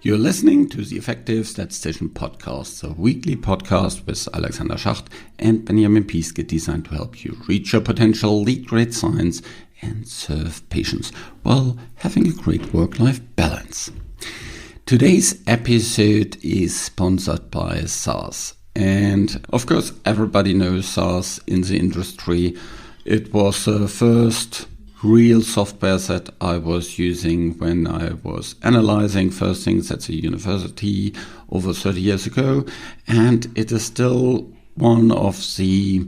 You're listening to the Effective Statistician podcast, a weekly podcast with Alexander Schacht and Benjamin Pieske, designed to help you reach your potential, lead great science, and serve patients while having a great work-life balance. Today's episode is sponsored by SAS. And of course, everybody knows SAS in the industry. It was the first real software that I was using when I was analyzing first things at the university over 30 years ago. And it is still one of the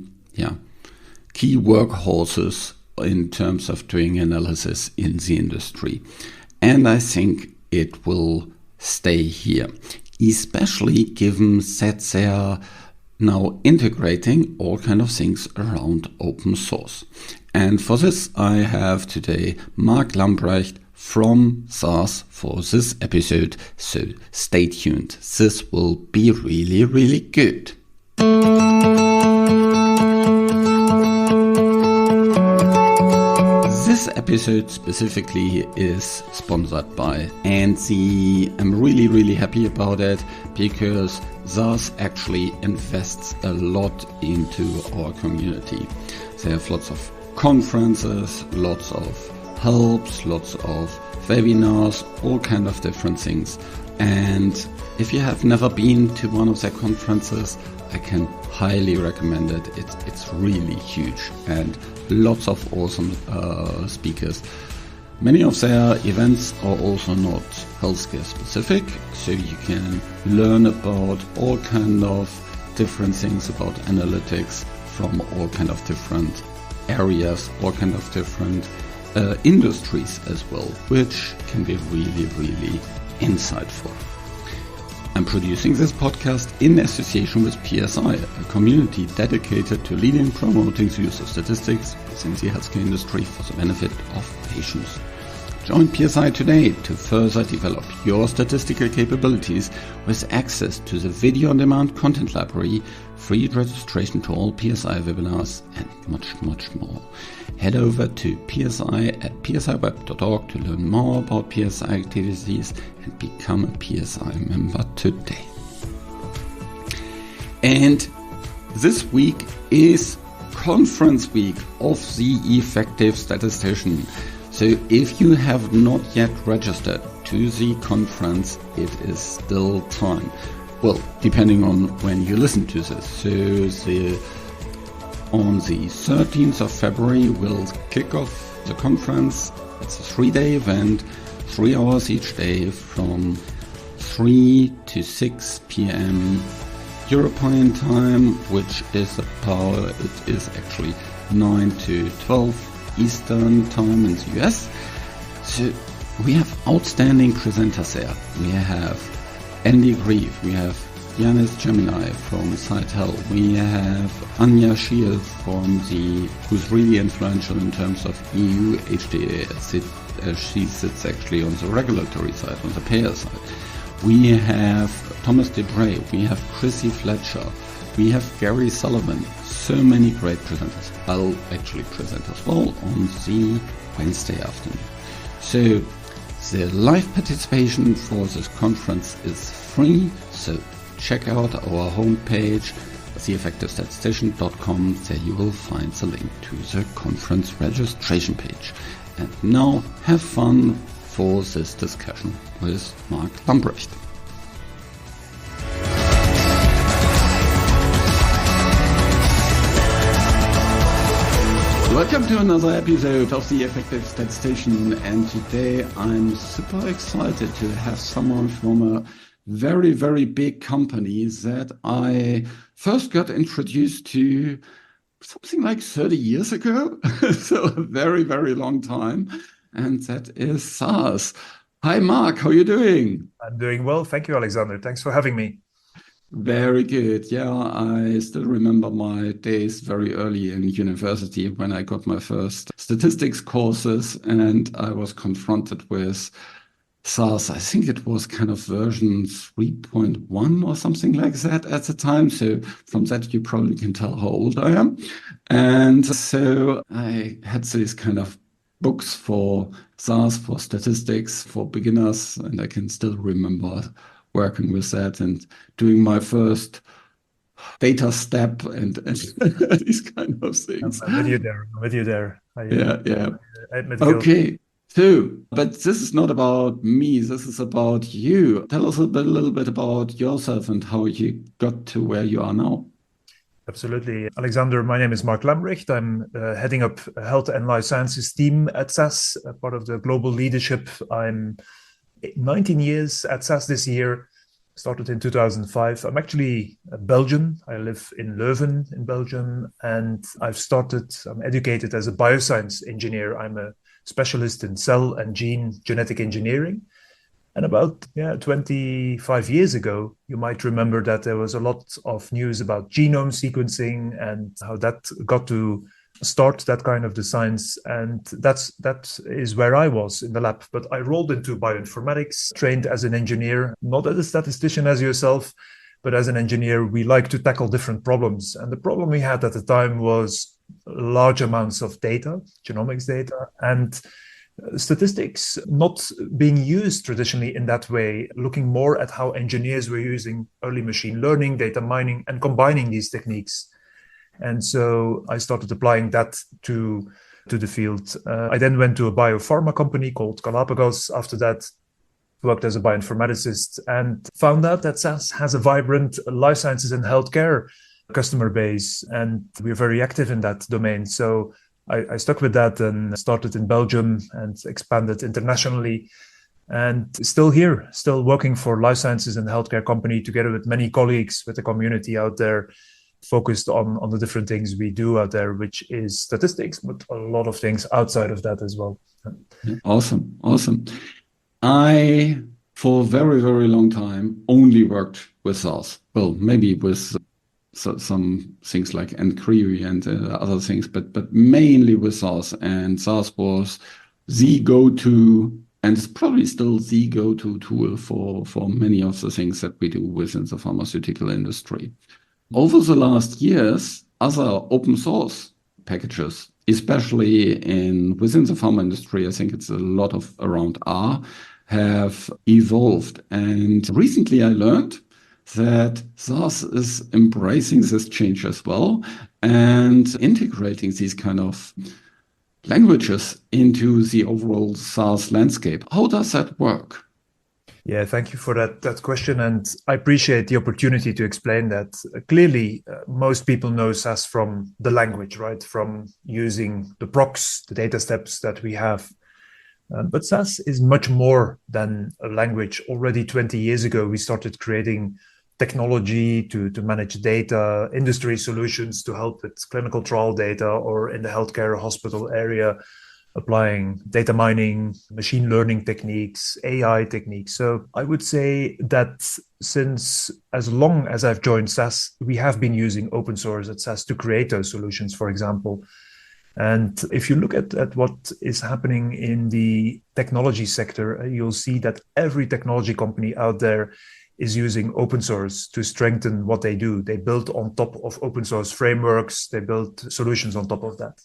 key workhorses in terms of doing analysis in the industry. And I think it will stay here, especially given that they are now integrating all kind of things around open source. And for this, I have today Mark Lambrecht from SAS for this episode. So stay tuned. This will be really, really good. This episode specifically is sponsored by, and I'm really, really happy about it because SAS actually invests a lot into our community. They have lots of conferences, lots of helps, lots of webinars, all kind of different things. And if you have never been to one of their conferences, I can highly recommend it. It's really huge and lots of awesome speakers. Many of their events are also not healthcare specific, so you can learn about all kind of different things about analytics from all kind of different areas, all kind of different industries as well, which can be really, really insightful. I'm producing this podcast in association with PSI, a community dedicated to leading and promoting the use of statistics within the healthcare industry for the benefit of patients. Join PSI today to further develop your statistical capabilities with access to the video-on-demand content library, free registration to all PSI webinars, and much, much more. Head over to PSI at psiweb.org to learn more about PSI activities and become a PSI member today. And this week is conference week of the Effective Statistician. So if you have not yet registered to the conference, it is still time. Well, depending on when you listen to this. So on the 13th of February, we'll kick off the conference. It's a 3-day event, 3 hours each day from 3 to 6 p.m. European time, which is actually 9 to 12 Eastern time in the US. So we have outstanding presenters there. We have Andy Grieve, we have Yanis Gemini from Sitel, we have Anya Shield who's really influential in terms of EU HTA. She sits actually on the regulatory side, on the payer side. We have Thomas Debray, we have Chrissy Fletcher, we have Gary Sullivan. So many great presenters. I'll actually present as well on the Wednesday afternoon. So the live participation for this conference is free. So check out our homepage, theeffectivestatistician.com. There you will find the link to the conference registration page. And now have fun for this discussion with Mark Lambrecht. Welcome to another episode of the Effective Statistician, and today I'm super excited to have someone from a very, very big company that I first got introduced to something like 30 years ago, so a very, very long time, and that is SAS. Hi Mark, how are you doing? I'm doing well, thank you Alexander, thanks for having me. Very good. Yeah, I still remember my days very early in university when I got my first statistics courses and I was confronted with SAS. I think it was kind of version 3.1 or something like that at the time. So from that, you probably can tell how old I am. And so I had this kind of books for SAS, for statistics, for beginners, and I can still remember working with that and doing my first data step and these kind of things. I'm with you there. I'm with you there. Yeah. I admit guilt. Okay. So, but this is not about me. This is about you. Tell us a little bit about yourself and how you got to where you are now. Absolutely. Alexander, my name is Mark Lambrecht. I'm heading up Health and Life Sciences team at SAS, part of the global leadership. I'm 19 years at SAS this year, started in 2005. I'm actually a Belgian. I live in Leuven in Belgium, and I'm educated as a bioscience engineer. I'm a specialist in cell and gene genetic engineering. And about 25 years ago, you might remember that there was a lot of news about genome sequencing and how that got to start that kind of the science. And that is where I was in the lab. But I rolled into bioinformatics, trained as an engineer, not as a statistician as yourself, but as an engineer, we like to tackle different problems. And the problem we had at the time was large amounts of data, genomics data, and statistics not being used traditionally in that way, looking more at how engineers were using early machine learning, data mining, and combining these techniques. And so I started applying that to the field. I then went to a biopharma company called Galapagos. After that, worked as a bioinformaticist and found out that SAS has a vibrant life sciences and healthcare customer base, and we're very active in that domain. So I stuck with that and started in Belgium and expanded internationally, and still here, still working for life sciences and healthcare company together with many colleagues, with the community out there, focused on the different things we do out there, which is statistics, but a lot of things outside of that as well. Awesome. I, for a very, very long time, only worked with SAS. Well, maybe with some things like nQuery and other things, but mainly with SAS. And SAS was the go-to, and it's probably still the go-to tool for many of the things that we do within the pharmaceutical industry. Over the last years, other open source packages, especially within the pharma industry, I think it's a lot of around R, have evolved. And recently I learned that SAS is embracing this change as well and integrating these kind of languages into the overall SAS landscape. How does that work? Yeah, thank you for that question. And I appreciate the opportunity to explain that. Clearly, most people know SAS from the language, right? From using the procs, the data steps that we have. But SAS is much more than a language. Already 20 years ago, we started creating technology to manage data, industry solutions to help with clinical trial data, or in the healthcare hospital area, applying data mining, machine learning techniques, AI techniques. So I would say that since as long as I've joined SAS, we have been using open source at SAS to create those solutions, for example. And if you look at what is happening in the technology sector, you'll see that every technology company out there is using open source to strengthen what they do. They build on top of open source frameworks, they build solutions on top of that.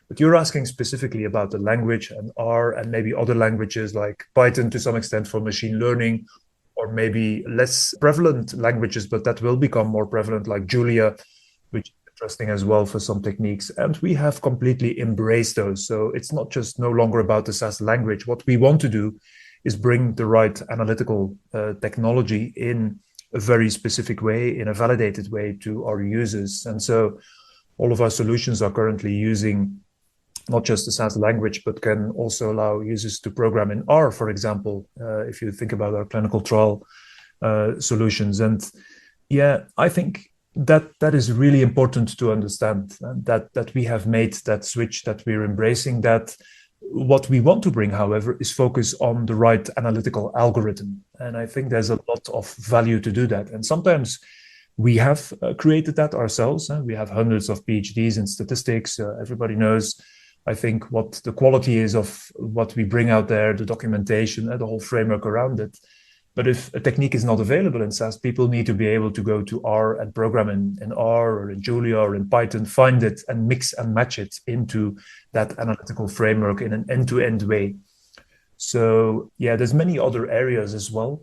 But you're asking specifically about the language and R and maybe other languages like Python to some extent for machine learning, or maybe less prevalent languages, but that will become more prevalent like Julia, which is interesting as well for some techniques. And we have completely embraced those. So it's not just no longer about the SAS language. What we want to do is bring the right analytical technology in a very specific way, in a validated way to our users. And so all of our solutions are currently using not just the SAS language, but can also allow users to program in R, for example, if you think about our clinical trial solutions. And yeah, I think that is really important to understand, that we have made that switch, that we're embracing that. What we want to bring, however, is focus on the right analytical algorithm. And I think there's a lot of value to do that. And sometimes we have created that ourselves. We have hundreds of PhDs in statistics. Everybody knows, I think, what the quality is of what we bring out there, the documentation, and the whole framework around it. But if a technique is not available in SAS, people need to be able to go to R and program in R or in Julia or in Python, find it and mix and match it into that analytical framework in an end-to-end way. So yeah, there's many other areas as well.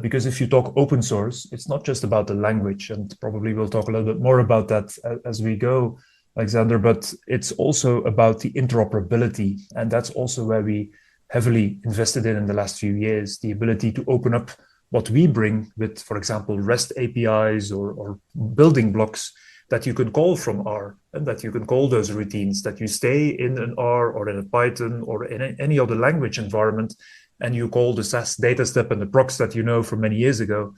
Because if you talk open source, it's not just about the language, and probably we'll talk a little bit more about that as we go, Alexander, but it's also about the interoperability. And that's also where we heavily invested in the last few years, the ability to open up what we bring with, for example, REST APIs or building blocks that you can call from R, and that you can call those routines, that you stay in an R or in a Python or in any other language environment, and you call the SAS data step and the procs that you know from many years ago,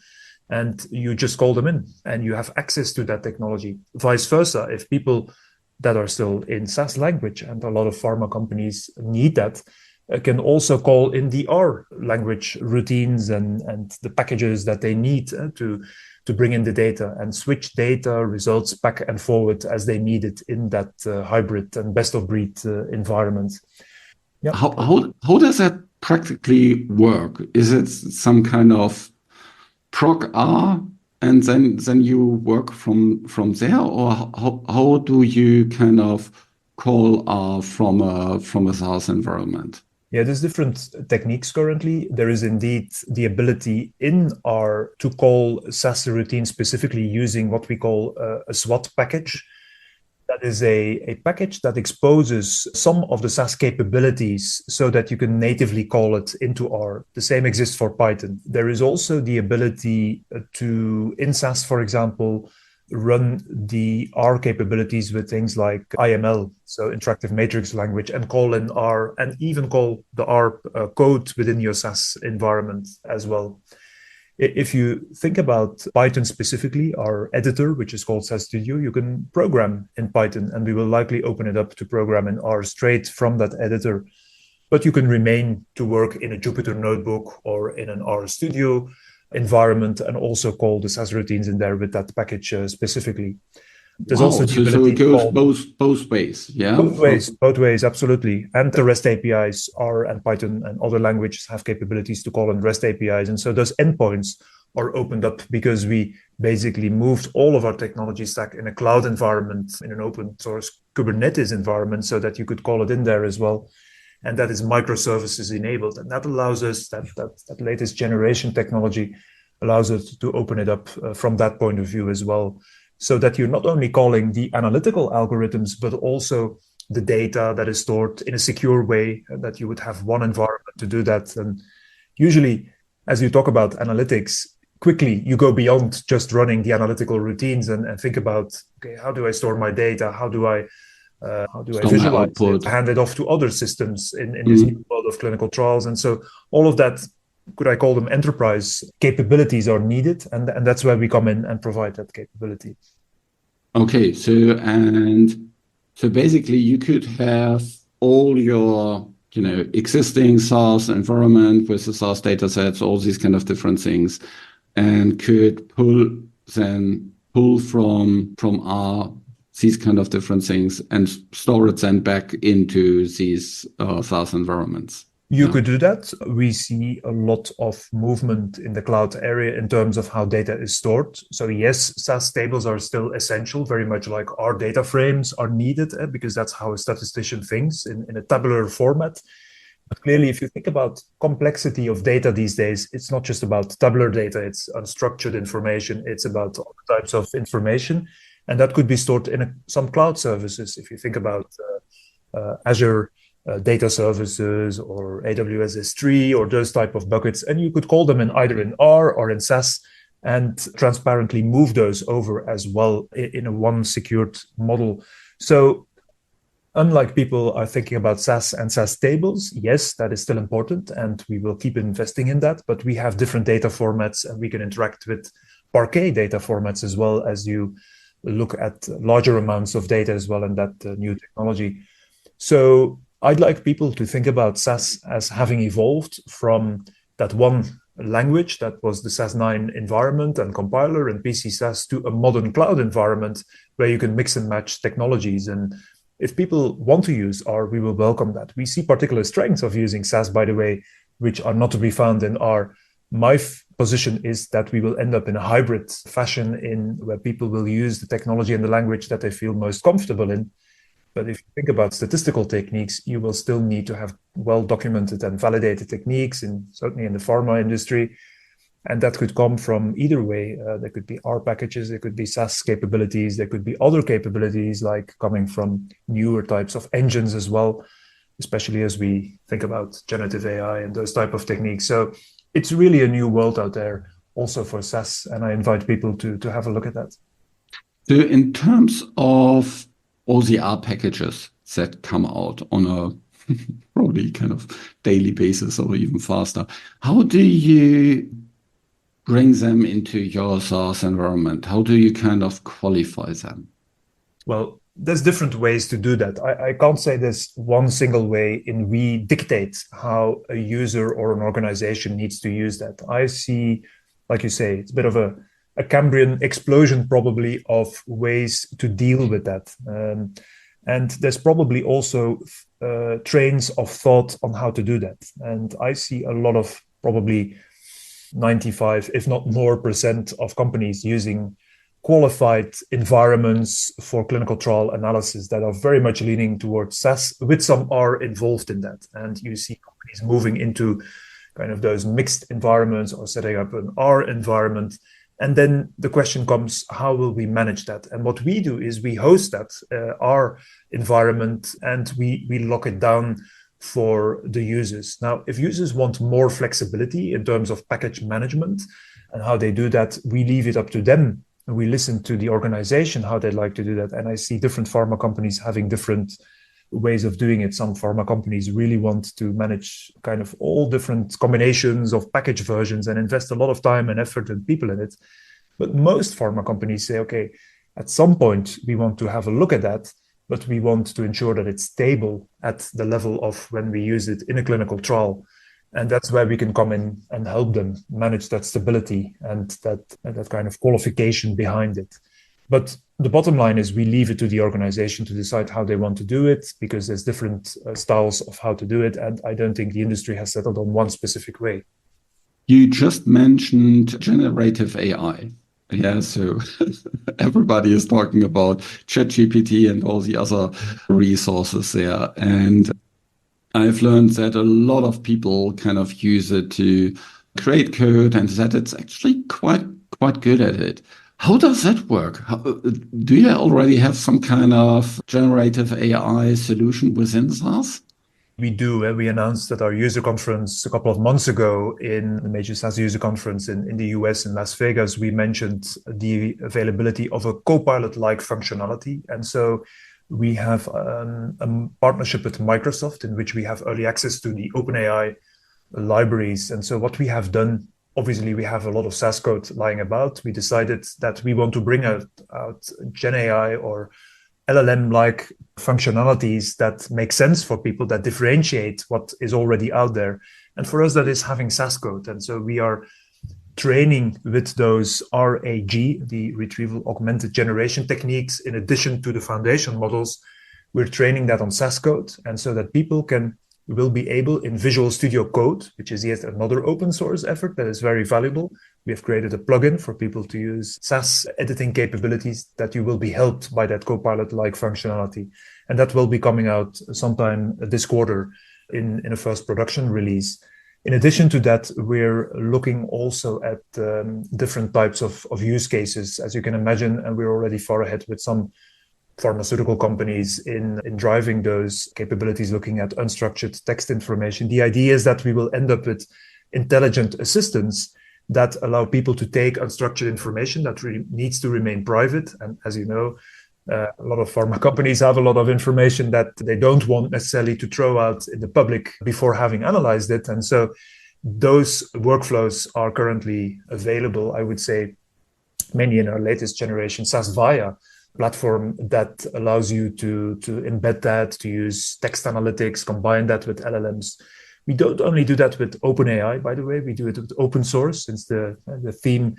and you just call them in and you have access to that technology. Vice versa, if people that are still in SAS language, and a lot of pharma companies need that, can also call in the R language routines and the packages that they need to bring in the data and switch data results back and forward as they need it in that hybrid and best of breed environment. Yeah. How does that practically work? Is it some kind of proc R and then you work from there, or how do you kind of call R from a SAS environment? Yeah, there's different techniques currently. There is indeed the ability in R to call SAS routine specifically using what we call a SWAT package. That is a package that exposes some of the SAS capabilities so that you can natively call it into R. The same exists for Python. There is also the ability to, in SAS, for example, run the R capabilities with things like IML, so interactive matrix language, and call in R, and even call the R code within your SAS environment as well. If you think about Python specifically, our editor, which is called SAS Studio, you can program in Python, and we will likely open it up to program in R straight from that editor. But you can remain to work in a Jupyter notebook or in an R Studio environment and also call the SAS routines in there with that package specifically. There's also the ability so it goes both ways, yeah? Both ways, absolutely. And the REST APIs, R and Python and other languages have capabilities to call in REST APIs. And so those endpoints are opened up because we basically moved all of our technology stack in a cloud environment, in an open source Kubernetes environment, so that you could call it in there as well. And that is microservices enabled. And that allows us, that latest generation technology allows us to open it up from that point of view as well. So that you're not only calling the analytical algorithms, but also the data that is stored in a secure way, and that you would have one environment to do that. And usually, as you talk about analytics, quickly you go beyond just running the analytical routines and think about, okay, how do I store my data? How do I visualize it, hand it off to other systems in this new world of clinical trials? And so all of that, could I call them enterprise capabilities, are needed, and that's where we come in and provide that capability. Okay, so basically you could have all your existing SAS environment with the SAS data sets, all these kind of different things, and could pull from R these kind of different things and store it then back into these SAS environments. You could do that. We see a lot of movement in the cloud area in terms of how data is stored. So yes, SAS tables are still essential, very much like our data frames are needed, because that's how a statistician thinks in a tabular format. But clearly, if you think about complexity of data these days, it's not just about tabular data, it's unstructured information, it's about all types of information. And that could be stored in some cloud services. If you think about Azure data services or AWS S3 or those type of buckets, and you could call them in either in R or in SAS and transparently move those over as well in a one secured model. So unlike people are thinking about SAS and SAS tables, yes, that is still important, and we will keep investing in that, but we have different data formats, and we can interact with Parquet data formats as well, as you look at larger amounts of data as well in that new technology. So I'd like people to think about SAS as having evolved from that one language that was the SAS9 environment and compiler and PC SAS to a modern cloud environment where you can mix and match technologies. And if people want to use R, we will welcome that. We see particular strengths of using SAS, by the way, which are not to be found in R. My position is that we will end up in a hybrid fashion in where people will use the technology and the language that they feel most comfortable in. But if you think about statistical techniques, you will still need to have well-documented and validated techniques, certainly in the pharma industry. And that could come from either way. There could be R packages, there could be SAS capabilities, there could be other capabilities like coming from newer types of engines as well, especially as we think about generative AI and those type of techniques. So it's really a new world out there also for SAS, and I invite people to have a look at that. So in terms of all the R packages that come out on a probably kind of daily basis or even faster, how do you bring them into your SAS environment? How do you kind of qualify them? Well, there's different ways to do that. I can't say there's one single way in we dictate how a user or an organization needs to use that. I see, like you say, it's a bit of a Cambrian explosion probably of ways to deal with that. And there's probably also trains of thought on how to do that. And I see a lot of probably 95, if not more percent of companies using qualified environments for clinical trial analysis that are very much leaning towards SAS, with some R involved in that. And you see companies moving into kind of those mixed environments or setting up an R environment. And then the question comes, how will we manage that? And what we do is we host that R environment and we lock it down for the users. Now, if users want more flexibility in terms of package management and how they do that, we leave it up to them. We listen to the organization, how they'd like to do that. And I see different pharma companies having different ways of doing it. Some pharma companies really want to manage kind of all different combinations of package versions and invest a lot of time and effort and people in it. But most pharma companies say, okay, at some point, we want to have a look at that, but we want to ensure that it's stable at the level of when we use it in a clinical trial. And that's where we can come in and help them manage that stability and that kind of qualification behind it. But the bottom line is we leave it to the organization to decide how they want to do it, because there's different styles of how to do it. And I don't think the industry has settled on one specific way. You just mentioned generative AI. Yeah, so everybody is talking about ChatGPT and all the other resources there. And I've learned that a lot of people kind of use it to create code and that it's actually quite good at it. How does that work? Do you already have some kind of generative AI solution within SAS? We do. We announced at our user conference a couple of months ago, in the major SAS user conference in the US in Las Vegas, we mentioned the availability of a Copilot-like functionality. And so we have a partnership with Microsoft in which we have early access to the OpenAI libraries. And so what we have done, obviously we have a lot of SAS code lying about. We decided that we want to bring out Gen AI or LLM-like functionalities that make sense for people, that differentiate what is already out there. And for us, that is having SAS code. And so we are training with those RAG, the retrieval augmented generation techniques, in addition to the foundation models. We're training that on SAS code, and so that people will be able, in Visual Studio Code, which is yet another open source effort that is very valuable. We have created a plugin for people to use SAS editing capabilities that you will be helped by that Copilot-like functionality. And that will be coming out sometime this quarter in a first production release. In addition to that, we're looking also at different types of use cases, as you can imagine, and we're already far ahead with some pharmaceutical companies in driving those capabilities, looking at unstructured text information. The idea is that we will end up with intelligent assistants that allow people to take unstructured information that really needs to remain private. And as you know, a lot of pharma companies have a lot of information that they don't want necessarily to throw out in the public before having analyzed it. And so those workflows are currently available, I would say, mainly in our latest generation SAS Via platform that allows you to embed that, to use text analytics, combine that with LLMs. We don't only do that with OpenAI, by the way, we do it with open source, since the theme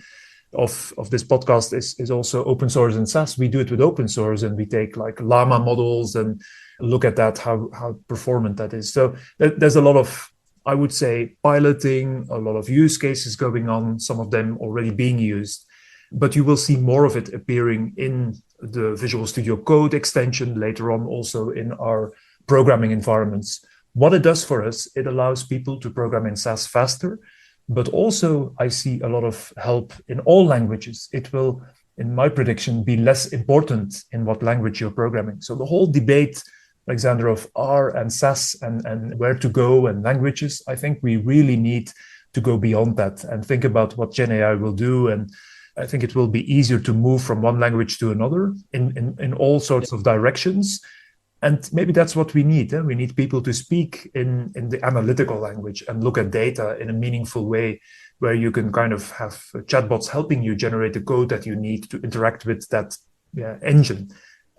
of this podcast is also open source and SAS. We do it with open source, and we take like Llama models and look at that, how performant that is. So there's a lot of I would say, piloting, a lot of use cases going on, some of them already being used. But you will see more of it appearing in the Visual Studio Code extension, later on also in our programming environments. What it does for us, it allows people to program in SAS faster, but also I see a lot of help in all languages. It will, in my prediction, be less important in what language you're programming. So the whole debate, Alexander, of R and SAS and where to go and languages, I think we really need to go beyond that and think about what Gen AI will do. And I think it will be easier to move from one language to another in all sorts of directions. And maybe that's what we need. We need people to speak in the analytical language and look at data in a meaningful way, where you can kind of have chatbots helping you generate the code that you need to interact with that engine.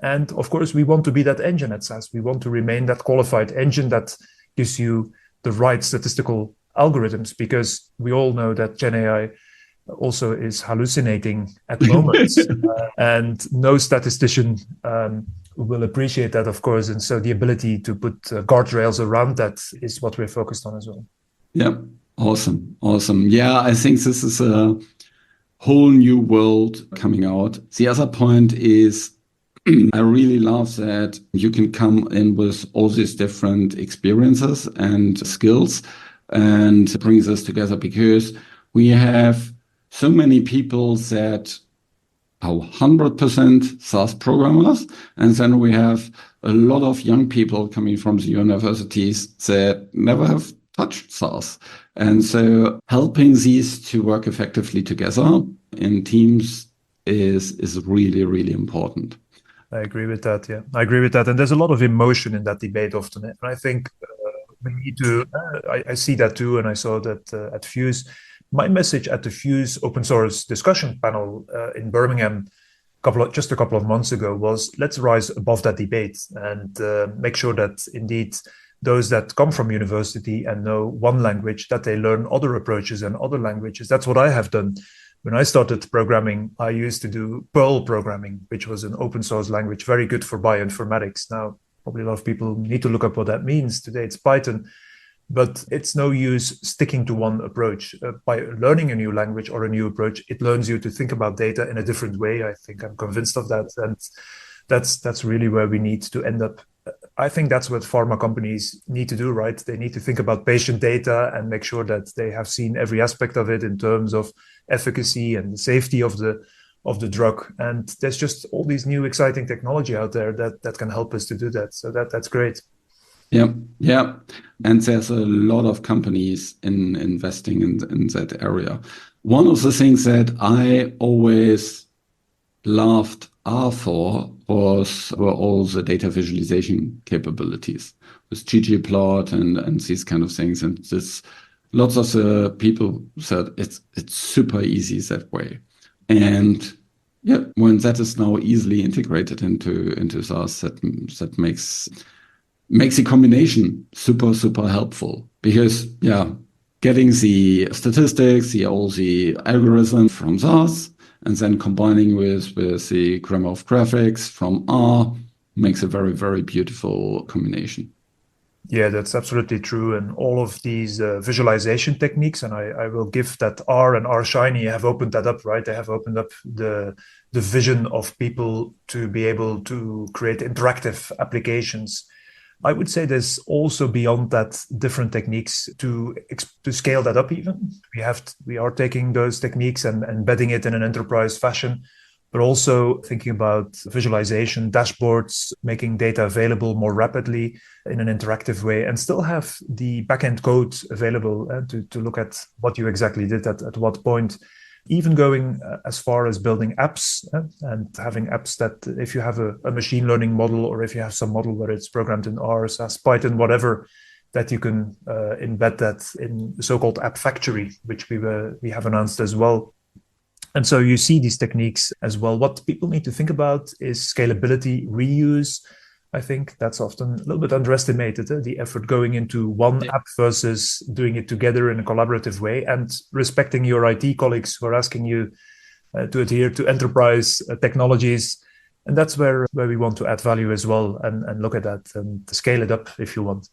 And of course, we want to be that engine at SAS. We want to remain that qualified engine that gives you the right statistical algorithms, because we all know that Gen AI also is hallucinating at moments. And no statistician will appreciate that, of course. And so the ability to put guardrails around that is what we're focused on as well. Yeah, awesome. Yeah, I think this is a whole new world coming out. The other point is, I really love that you can come in with all these different experiences and skills and bring this together, because we have so many people that are 100% SAS programmers, and then we have a lot of young people coming from the universities that never have touched SAS. And so helping these to work effectively together in teams is really, really important. I agree with that. Yeah, I agree with that. And there's a lot of emotion in that debate often. And I think we need to, I see that too. And I saw that at Fuse. My message at the Fuse open source discussion panel in Birmingham just a couple of months ago was, let's rise above that debate and make sure that indeed those that come from university and know one language, that they learn other approaches and other languages. That's what I have done. When I started programming, I used to do Perl programming, which was an open source language, very good for bioinformatics. Now, probably a lot of people need to look up what that means. Today it's Python, but it's no use sticking to one approach. By learning a new language or a new approach, it learns you to think about data in a different way. I think I'm convinced of that. And that's really where we need to end up. I think that's what pharma companies need to do, right? They need to think about patient data and make sure that they have seen every aspect of it in terms of efficacy and the safety of the drug. And there's just all these new exciting technology out there that can help us to do that. So that's great. Yeah. And there's a lot of companies investing in that area. One of the things that I always loved R for were all the data visualization capabilities with ggplot and these kind of things. And this, lots of the people said it's super easy that way. And yeah, when that is now easily integrated into SAS, that makes the combination super, super helpful, because getting the statistics, all the algorithm from SAS, and then combining with the grammar of graphics from R makes a very, very beautiful combination. Yeah, that's absolutely true. And all of these visualization techniques, and I will give that R and R Shiny have opened that up, right? They have opened up the vision of people to be able to create interactive applications. I would say there's also beyond that different techniques to scale that up even. We are taking those techniques and embedding it in an enterprise fashion, but also thinking about visualization, dashboards, making data available more rapidly in an interactive way, and still have the backend code available to look at what you exactly did at what point. Even going as far as building apps and having apps that if you have a machine learning model, or if you have some model where it's programmed in R, SAS, Python, whatever, that you can embed that in the so-called App Factory, which we have announced as well. And so you see these techniques as well. What people need to think about is scalability, reuse. I think that's often a little bit underestimated, the effort going into one app versus doing it together in a collaborative way, and respecting your IT colleagues who are asking you to adhere to enterprise technologies. And that's where we want to add value as well, and look at that and scale it up if you want.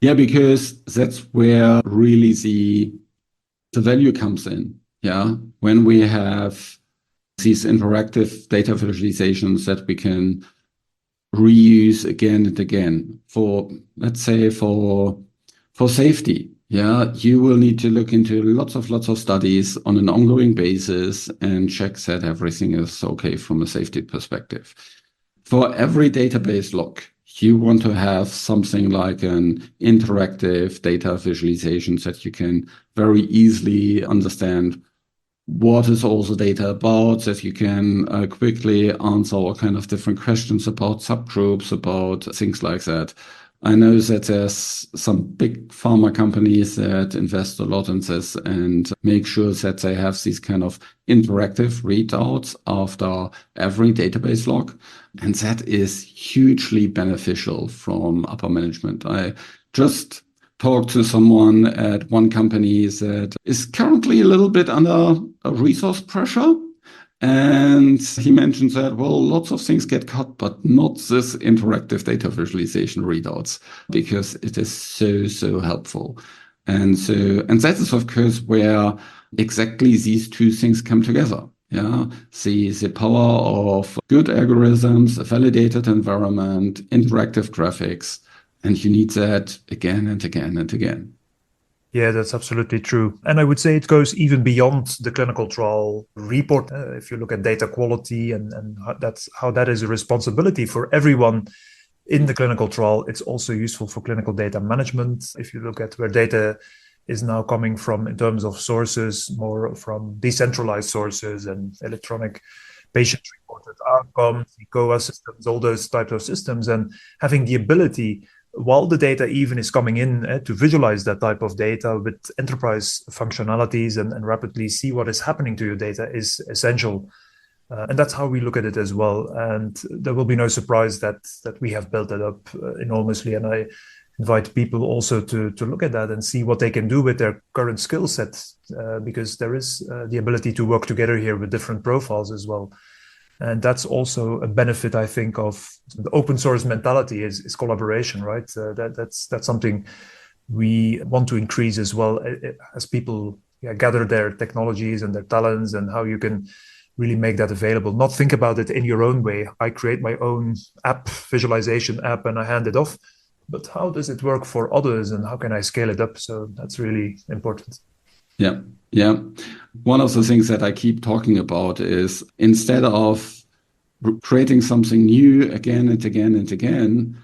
Yeah, because that's where really the value comes in. Yeah, when we have these interactive data visualizations that we can reuse again and again for, let's say, for safety. Yeah, you will need to look into lots of studies on an ongoing basis and check that everything is okay from a safety perspective. For every database log, you want to have something like an interactive data visualization that you can very easily understand what is all the data about, that you can quickly answer all kind of different questions about subgroups, about things like that. I know that there's some big pharma companies that invest a lot in this and make sure that they have these kind of interactive readouts after every database log. And that is hugely beneficial from upper management. I just talked to someone at one company that is currently a little bit under a resource pressure. And he mentioned that, well, lots of things get cut, but not this interactive data visualization readouts, because it is so helpful. And that is, of course, where exactly these two things come together. Yeah, the power of good algorithms, a validated environment, interactive graphics, and you need that again and again and again. Yeah, that's absolutely true. And I would say it goes even beyond the clinical trial report. If you look at data quality and that's how that is a responsibility for everyone in the clinical trial, it's also useful for clinical data management. If you look at where data is now coming from in terms of sources, more from decentralized sources and electronic patient-reported outcomes, ECOA systems, all those types of systems, and having the ability, while the data even is coming in, to visualize that type of data with enterprise functionalities and rapidly see what is happening to your data is essential. And that's how we look at it as well. And there will be no surprise that we have built it up enormously. And I invite people also to look at that and see what they can do with their current skill sets, because there is the ability to work together here with different profiles as well. And that's also a benefit, I think, of the open source mentality is collaboration, right? That's something we want to increase as well, as people gather their technologies and their talents, and how you can really make that available. Not think about it in your own way. I create my own app, visualization app, and I hand it off. But how does it work for others, and how can I scale it up? So that's really important. Yeah. Yeah. One of the things that I keep talking about is, instead of creating something new again and again and again,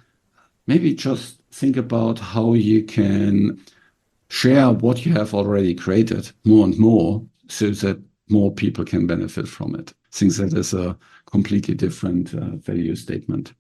maybe just think about how you can share what you have already created more and more, so that more people can benefit from it. I think that is a completely different value statement.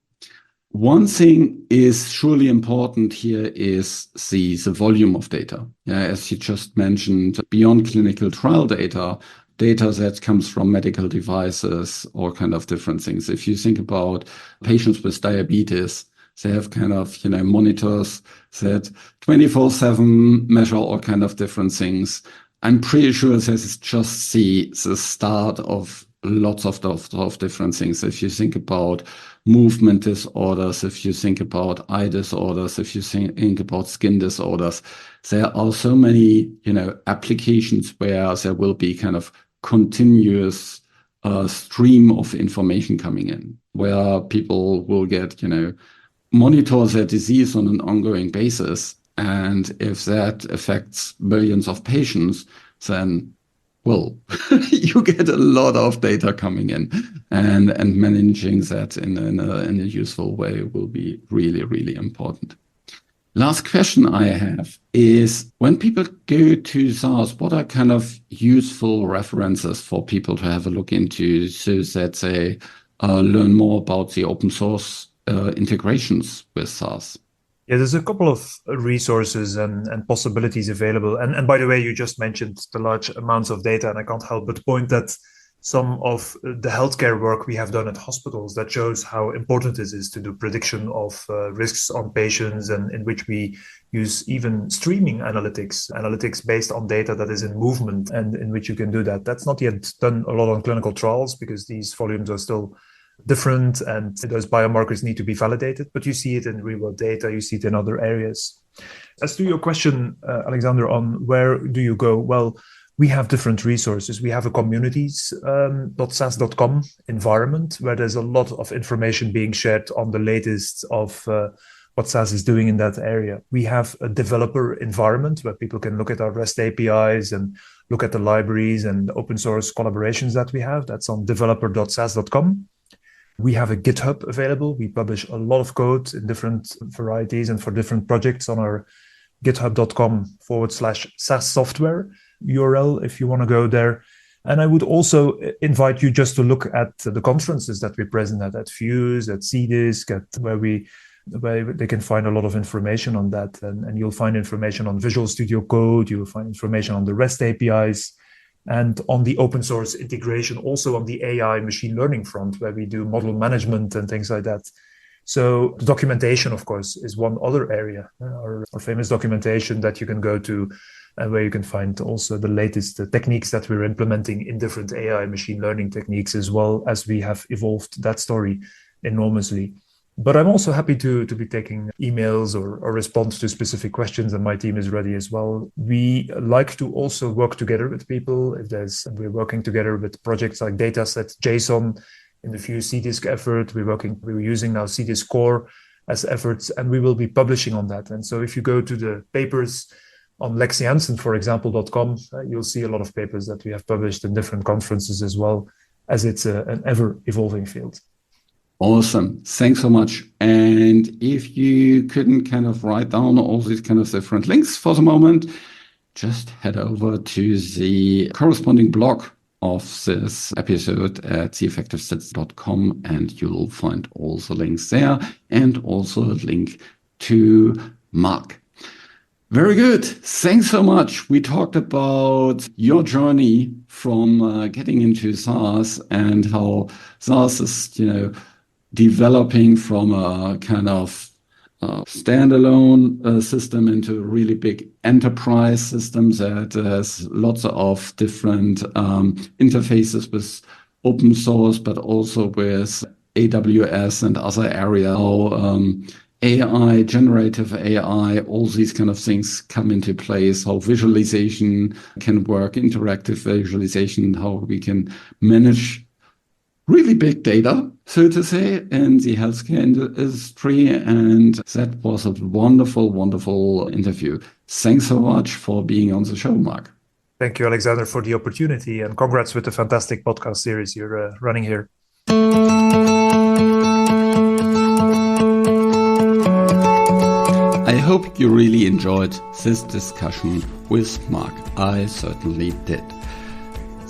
One thing is surely important here is the volume of data. Yeah, as you just mentioned, beyond clinical trial data that comes from medical devices, all kind of different things. If you think about patients with diabetes, they have kind of, monitors that 24/7 measure all kind of different things. I'm pretty sure this is just the start of lots of different things. If you think about movement disorders, if you think about eye disorders, if you think about skin disorders, there are so many, applications where there will be kind of continuous stream of information coming in, where people will get, monitor their disease on an ongoing basis. And if that affects millions of patients, then, well, you get a lot of data coming in, and managing that in a useful way will be really, really important. Last question I have is, when people go to SAS, what are kind of useful references for people to have a look into, so that they learn more about the open source integrations with SAS? Yeah, there's a couple of resources and possibilities available. And by the way, you just mentioned the large amounts of data, and I can't help but point that some of the healthcare work we have done at hospitals that shows how important it is to do prediction of risks on patients, and in which we use even streaming analytics based on data that is in movement, and in which you can do that. That's not yet done a lot on clinical trials, because these volumes are still different and those biomarkers need to be validated, but you see it in real world data, you see it in other areas. As to your question, Alexander, on where do you go? Well, we have different resources. We have a communities.sas.com environment where there's a lot of information being shared on the latest of what SAS is doing in that area. We have a developer environment where people can look at our REST APIs and look at the libraries and open source collaborations that we have. That's on developer.sas.com. We have a GitHub available. We publish a lot of code in different varieties and for different projects on our github.com/SAS software URL if you want to go there. And I would also invite you just to look at the conferences that we present at Fuse, at CDISC, where they can find a lot of information on that. And you'll find information on Visual Studio Code, you'll find information on the REST APIs, and on the open source integration, also on the AI machine learning front, where we do model management and things like that. So the documentation, of course, is one other area, our famous documentation that you can go to, and where you can find also the latest techniques that we're implementing in different AI machine learning techniques, as well as we have evolved that story enormously. But I'm also happy to be taking emails or respond to specific questions, and my team is ready as well. We like to also work together with people. We're working together with projects like Dataset JSON in the Fuse CDISC effort. We're using now CDISC Core as efforts, and we will be publishing on that. And so if you go to the papers on lexiansen, for example.com, you'll see a lot of papers that we have published in different conferences as well, as it's an ever-evolving field. Awesome. Thanks so much. And if you couldn't kind of write down all these kind of different links for the moment, just head over to the corresponding blog of this episode at theeffectivestats.com, and you'll find all the links there, and also a link to Mark. Very good. Thanks so much. We talked about your journey from getting into SAS and how SAS is, developing from a kind of standalone system into a really big enterprise system that has lots of different interfaces with open source, but also with AWS and other areas. How AI, generative AI, all these kind of things come into place, how visualization can work, interactive visualization, how we can manage really big data, so to say, in the healthcare industry. And that was a wonderful, wonderful interview. Thanks so much for being on the show, Mark. Thank you, Alexander, for the opportunity, and congrats with the fantastic podcast series you're running here. I hope you really enjoyed this discussion with Mark. I certainly did.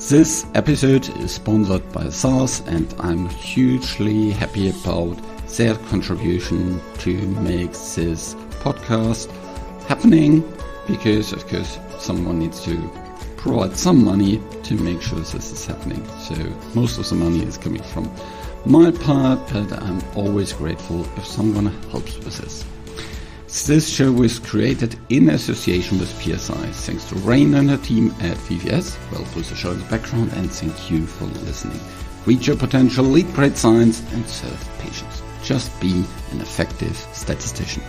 This episode is sponsored by SAS, and I'm hugely happy about their contribution to make this podcast happening, because of course someone needs to provide some money to make sure this is happening. So most of the money is coming from my part, but I'm always grateful if someone helps with this. This show was created in association with PSI. Thanks to Rain and her team at VVS. Well, put the show in the background, and thank you for listening. Reach your potential, lead great science, and serve patients. Just be an effective statistician.